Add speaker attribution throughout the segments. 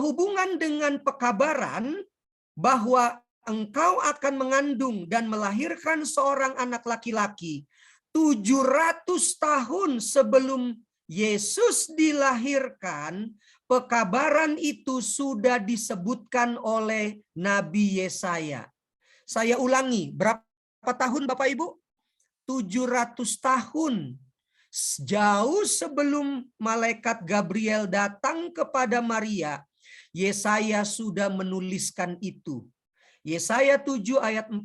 Speaker 1: sehubungan dengan pekabaran bahwa engkau akan mengandung dan melahirkan seorang anak laki-laki 700 tahun sebelum Yesus dilahirkan, pekabaran itu sudah disebutkan oleh Nabi Yesaya. Saya ulangi, berapa tahun Bapak Ibu? 700 tahun. Jauh sebelum malaikat Gabriel datang kepada Maria, Yesaya sudah menuliskan itu. Yesaya 7 ayat 14.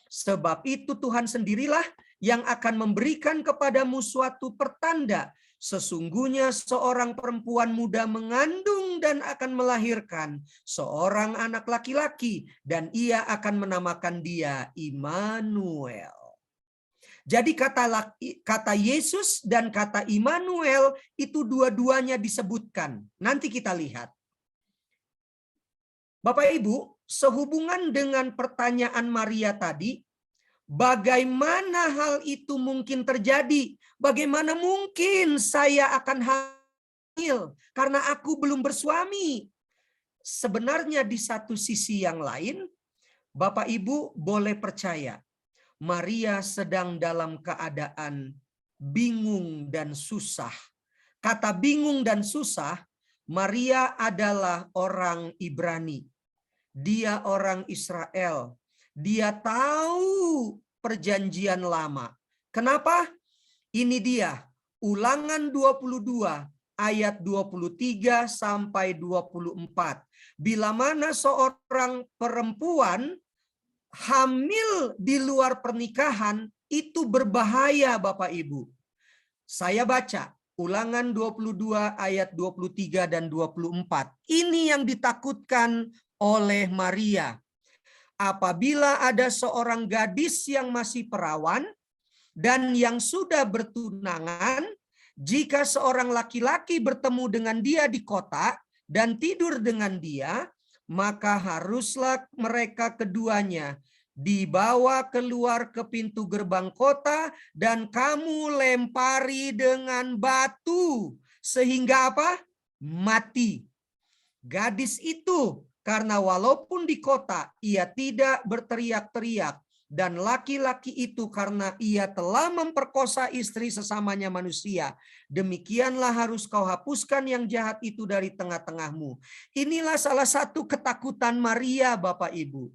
Speaker 1: Sebab itu Tuhan sendirilah yang akan memberikan kepadamu suatu pertanda. Sesungguhnya seorang perempuan muda mengandung dan akan melahirkan seorang anak laki-laki, dan ia akan menamakan dia Immanuel. Jadi kata Yesus dan kata Immanuel itu dua-duanya disebutkan. Nanti kita lihat. Bapak Ibu, sehubungan dengan pertanyaan Maria tadi, bagaimana hal itu mungkin terjadi? Bagaimana mungkin saya akan hamil karena aku belum bersuami? Sebenarnya di satu sisi yang lain, Bapak Ibu boleh percaya, Maria sedang dalam keadaan bingung dan susah. Kata bingung dan susah, Maria adalah orang Ibrani. Dia orang Israel. Dia tahu perjanjian lama. Kenapa? Ini dia, Ulangan 22 ayat 23 sampai 24. Bila mana seorang perempuan hamil di luar pernikahan itu berbahaya Bapak Ibu. Saya baca Ulangan 22 ayat 23 dan 24. Ini yang ditakutkan oleh Maria. Apabila ada seorang gadis yang masih perawan dan yang sudah bertunangan, jika seorang laki-laki bertemu dengan dia di kota dan tidur dengan dia, maka haruslah mereka keduanya dibawa keluar ke pintu gerbang kota dan kamu lempari dengan batu sehingga apa? Mati. Gadis itu karena walaupun di kota ia tidak berteriak-teriak, dan laki-laki itu karena ia telah memperkosa istri sesamanya manusia. Demikianlah harus kau hapuskan yang jahat itu dari tengah-tengahmu. Inilah salah satu ketakutan Maria, Bapak Ibu.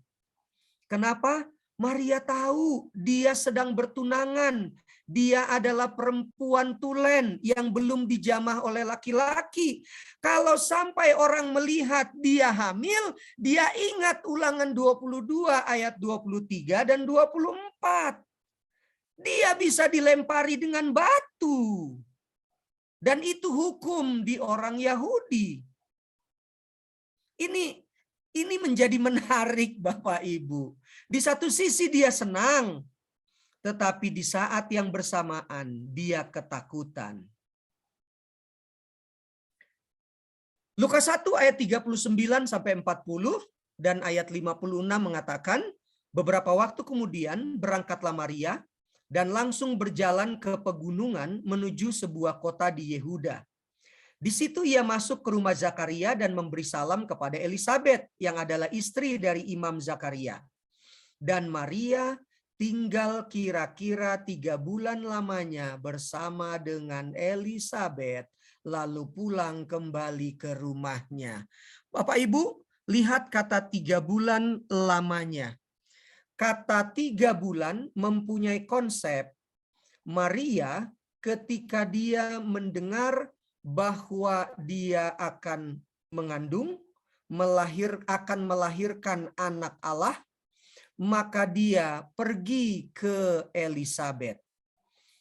Speaker 1: Kenapa? Maria tahu dia sedang bertunangan. Dia adalah perempuan tulen yang belum dijamah oleh laki-laki. Kalau sampai orang melihat dia hamil, dia ingat Ulangan 22 ayat 23 dan 24. Dia bisa dilempari dengan batu. Dan itu hukum di orang Yahudi. Ini menjadi menarik Bapak Ibu. Di satu sisi dia senang, tetapi di saat yang bersamaan dia ketakutan. Lukas 1 ayat 39 sampai 40 dan ayat 56 mengatakan, beberapa waktu kemudian berangkatlah Maria dan langsung berjalan ke pegunungan menuju sebuah kota di Yehuda. Di situ ia masuk ke rumah Zakaria dan memberi salam kepada Elisabet yang adalah istri dari Imam Zakaria. Dan Maria tinggal kira-kira 3 bulan lamanya bersama dengan Elisabet, lalu pulang kembali ke rumahnya. Bapak Ibu, lihat kata 3 bulan lamanya. Kata 3 bulan mempunyai konsep Maria ketika dia mendengar bahwa dia akan mengandung, akan melahirkan anak Allah, maka dia pergi ke Elisabet.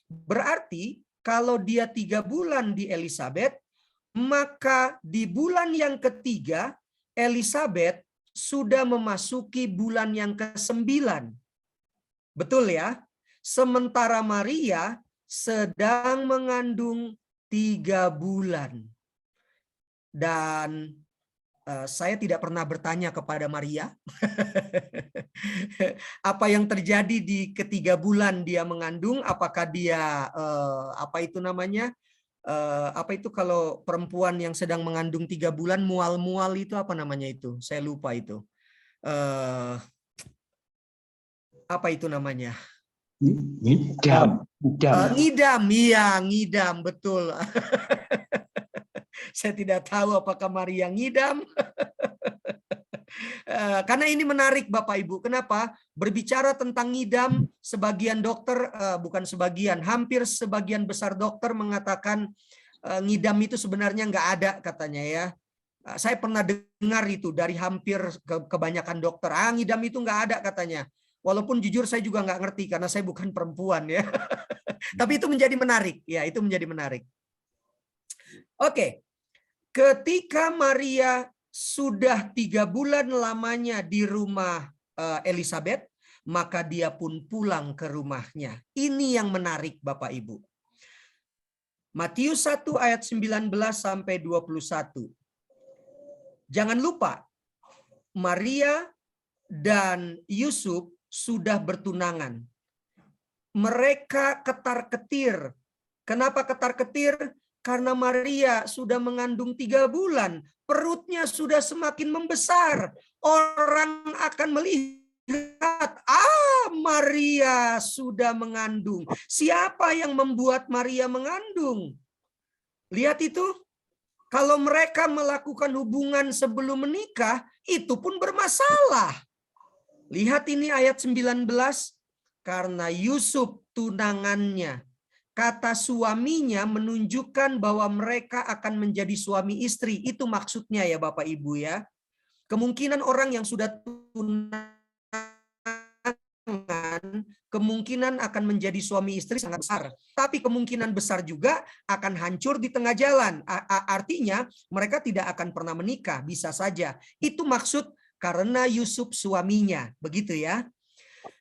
Speaker 1: Berarti kalau dia 3 bulan di Elisabet, maka di bulan yang ketiga Elisabet sudah memasuki bulan yang ke-9. Betul ya? Sementara Maria sedang mengandung 3 bulan. Dan saya tidak pernah bertanya kepada Maria apa yang terjadi di ketiga bulan dia mengandung, apakah dia apa itu kalau perempuan yang sedang mengandung 3 bulan mual-mual itu apa namanya itu? Saya lupa itu. Apa itu namanya?
Speaker 2: Ngidam.
Speaker 1: Ngidam, iya ngidam, betul. Saya tidak tahu apakah Maria ngidam. Karena ini menarik Bapak Ibu. Kenapa? Berbicara tentang ngidam, sebagian dokter, bukan sebagian, hampir sebagian besar dokter mengatakan ngidam itu sebenarnya nggak ada katanya ya. Saya pernah dengar itu dari hampir kebanyakan dokter. Ngidam itu nggak ada katanya. Walaupun jujur saya juga nggak ngerti karena saya bukan perempuan ya. Tapi itu menjadi menarik. Ya, itu menjadi menarik. Oke. Ketika Maria sudah 3 bulan lamanya di rumah Elizabeth, maka dia pun pulang ke rumahnya. Ini yang menarik Bapak Ibu. Matius 1 ayat 19 sampai 21. Jangan lupa, Maria dan Yusuf sudah bertunangan. Mereka ketar-ketir. Kenapa ketar-ketir? Karena Maria sudah mengandung 3 bulan. Perutnya sudah semakin membesar. Orang akan melihat, Maria sudah mengandung. Siapa yang membuat Maria mengandung? Lihat itu. Kalau mereka melakukan hubungan sebelum menikah, itu pun bermasalah. Lihat ini ayat 19. Karena Yusuf tunangannya. Kata suaminya menunjukkan bahwa mereka akan menjadi suami istri. Itu maksudnya ya Bapak Ibu ya. Kemungkinan orang yang sudah tunangan kemungkinan akan menjadi suami istri sangat besar. Tapi kemungkinan besar juga akan hancur di tengah jalan. Artinya mereka tidak akan pernah menikah. Bisa saja. Itu maksud karena Yusuf suaminya. Begitu ya.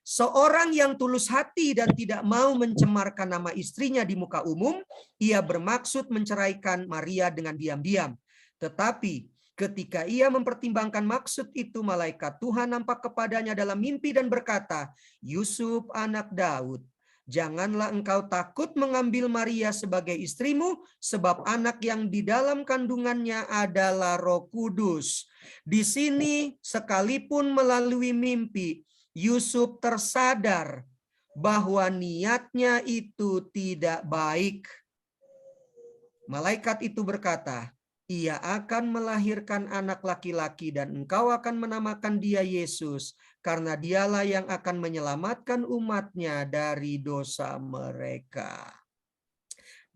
Speaker 1: Seorang yang tulus hati dan tidak mau mencemarkan nama istrinya di muka umum, ia bermaksud menceraikan Maria dengan diam-diam. Tetapi ketika ia mempertimbangkan maksud itu, malaikat Tuhan nampak kepadanya dalam mimpi dan berkata, Yusuf anak Daud, janganlah engkau takut mengambil Maria sebagai istrimu, sebab anak yang di dalam kandungannya adalah Roh Kudus. Di sini sekalipun melalui mimpi, Yusuf tersadar bahwa niatnya itu tidak baik. Malaikat itu berkata, ia akan melahirkan anak laki-laki dan engkau akan menamakan dia Yesus, karena dialah yang akan menyelamatkan umatnya dari dosa mereka.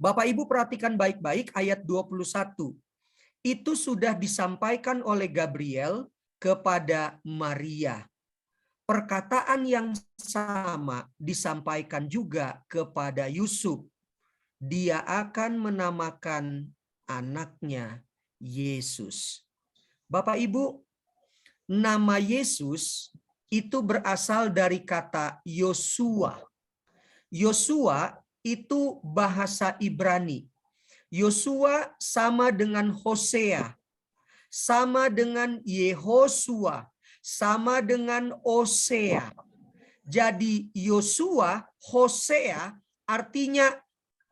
Speaker 1: Bapak Ibu perhatikan baik-baik ayat 21. Itu sudah disampaikan oleh Gabriel kepada Maria. Perkataan yang sama disampaikan juga kepada Yusuf. Dia akan menamakan anaknya Yesus. Bapak Ibu, nama Yesus itu berasal dari kata Yosua. Yosua itu bahasa Ibrani. Yosua sama dengan Hosea, sama dengan Yehosua, sama dengan Osea. Jadi Yosua, Hosea artinya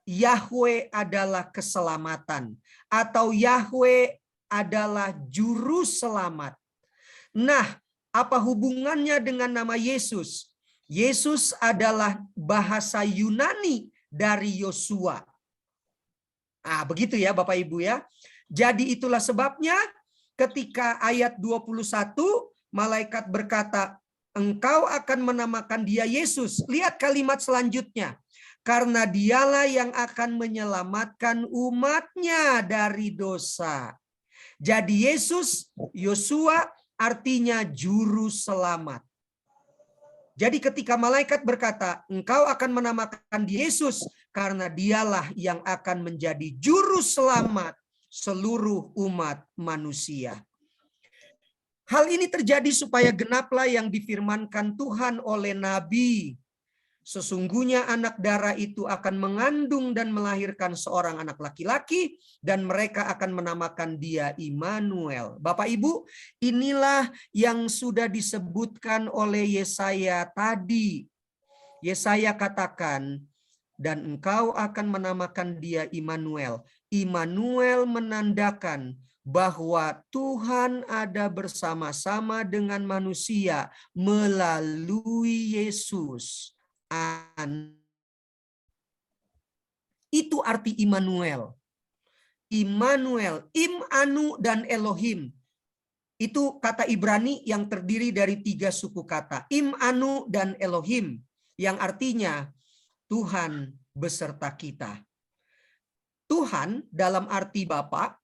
Speaker 1: Yahweh adalah keselamatan atau Yahweh adalah juru selamat. Nah, apa hubungannya dengan nama Yesus? Yesus adalah bahasa Yunani dari Yosua. Begitu ya Bapak Ibu ya. Jadi itulah sebabnya ketika ayat 21 malaikat berkata, engkau akan menamakan dia Yesus. Lihat kalimat selanjutnya. Karena dialah yang akan menyelamatkan umatnya dari dosa. Jadi Yesus, Yosua artinya juru selamat. Jadi ketika malaikat berkata, engkau akan menamakan dia Yesus, karena dialah yang akan menjadi juru selamat seluruh umat manusia. Hal ini terjadi supaya genaplah yang difirmankan Tuhan oleh Nabi. Sesungguhnya anak darah itu akan mengandung dan melahirkan seorang anak laki-laki dan mereka akan menamakan dia Immanuel. Bapak Ibu, inilah yang sudah disebutkan oleh Yesaya tadi. Yesaya katakan, dan engkau akan menamakan dia Immanuel. Immanuel menandakan bahwa Tuhan ada bersama-sama dengan manusia melalui Yesus. Itu arti Immanuel. Immanuel, Im, Anu, dan Elohim. Itu kata Ibrani yang terdiri dari 3 suku kata. Im, Anu, dan Elohim. Yang artinya Tuhan beserta kita. Tuhan dalam arti Bapa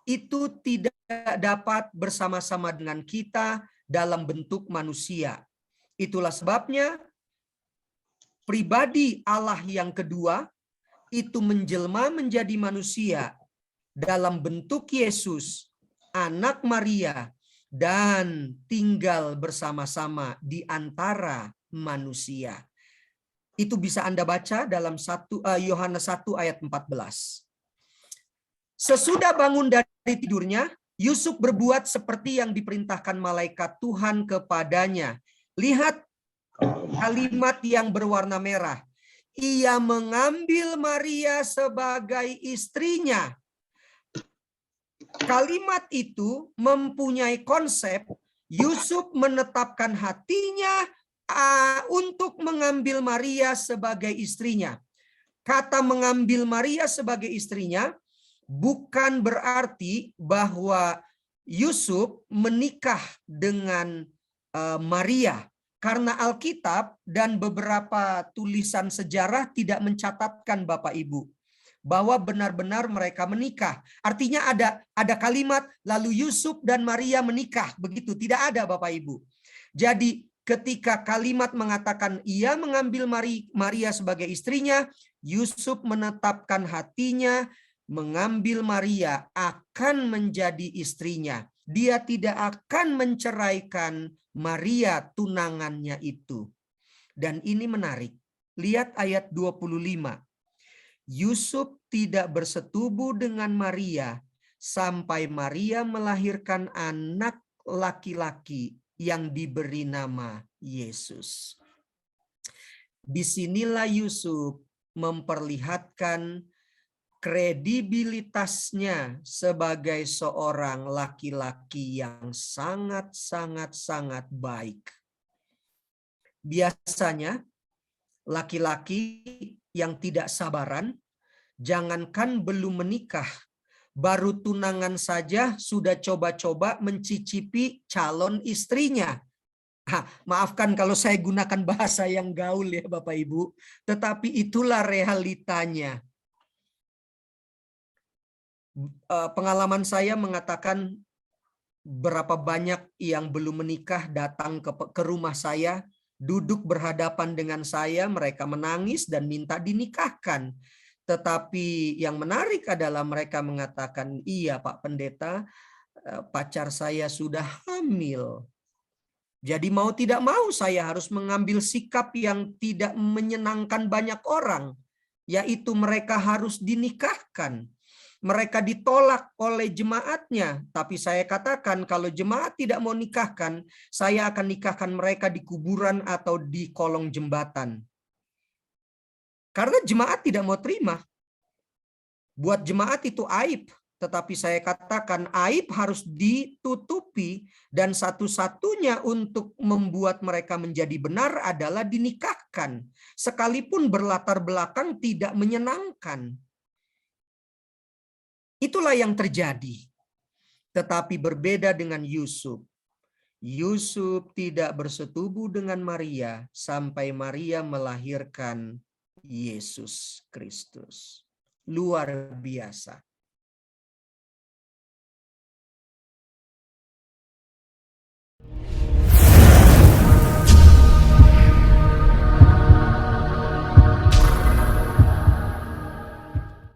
Speaker 1: itu tidak dapat bersama-sama dengan kita dalam bentuk manusia. Itulah sebabnya pribadi Allah yang kedua itu menjelma menjadi manusia dalam bentuk Yesus, anak Maria, dan tinggal bersama-sama di antara manusia. Itu bisa Anda baca dalam Yohanes 1 ayat 14. Sesudah bangun dari tidurnya, Yusuf berbuat seperti yang diperintahkan malaikat Tuhan kepadanya. Lihat kalimat yang berwarna merah. Ia mengambil Maria sebagai istrinya. Kalimat itu mempunyai konsep Yusuf menetapkan hatinya untuk mengambil Maria sebagai istrinya. Kata mengambil Maria sebagai istrinya bukan berarti bahwa Yusuf menikah dengan Maria. Karena Alkitab dan beberapa tulisan sejarah tidak mencatatkan Bapak Ibu bahwa benar-benar mereka menikah. Artinya ada kalimat lalu Yusuf dan Maria menikah, begitu. Tidak ada Bapak Ibu. Jadi ketika kalimat mengatakan ia mengambil Maria sebagai istrinya, Yusuf menetapkan hatinya mengambil Maria akan menjadi istrinya. Dia tidak akan menceraikan Maria tunangannya itu. Dan ini menarik. Lihat ayat 25. Yusuf tidak bersetubuh dengan Maria sampai Maria melahirkan anak laki-laki yang diberi nama Yesus. Disinilah Yusuf memperlihatkan kredibilitasnya sebagai seorang laki-laki yang sangat baik. Biasanya laki-laki yang tidak sabaran, jangankan belum menikah, baru tunangan saja sudah coba-coba mencicipi calon istrinya. Maafkan kalau saya gunakan bahasa yang gaul ya Bapak Ibu, tetapi itulah realitanya. Pengalaman saya mengatakan berapa banyak yang belum menikah datang ke rumah saya, duduk berhadapan dengan saya, mereka menangis dan minta dinikahkan. Tetapi yang menarik adalah mereka mengatakan, iya Pak Pendeta, pacar saya sudah hamil. Jadi mau tidak mau saya harus mengambil sikap yang tidak menyenangkan banyak orang, yaitu mereka harus dinikahkan. Mereka ditolak oleh jemaatnya, tapi saya katakan kalau jemaat tidak mau nikahkan, saya akan nikahkan mereka di kuburan atau di kolong jembatan. Karena jemaat tidak mau terima. Buat jemaat itu aib, tetapi saya katakan aib harus ditutupi dan satu-satunya untuk membuat mereka menjadi benar adalah dinikahkan, sekalipun berlatar belakang tidak menyenangkan. Itulah yang terjadi. Tetapi berbeda dengan Yusuf. Yusuf tidak bersetubuh dengan Maria sampai Maria melahirkan Yesus Kristus. Luar biasa.